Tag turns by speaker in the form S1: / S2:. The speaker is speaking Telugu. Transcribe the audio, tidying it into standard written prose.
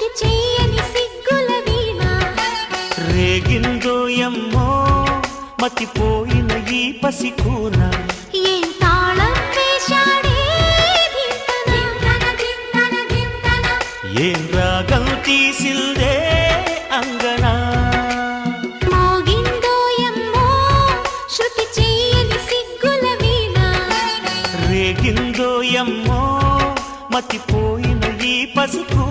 S1: శృతి చెయ్యని సిగ్గుల వీణ
S2: రేగిందో ఎమ్మో మతిపోయిన ఈ పసికూన
S1: ఏం తాళం వేశాడే
S2: ఏం రాగం తీసిల్దే అంగనా
S1: మోగిందో ఎమ్మో శృతి చెయ్యని సిగ్గుల వీణ
S2: రేగిందో ఎమ్మో మతిపోయిన ఈ పసికూన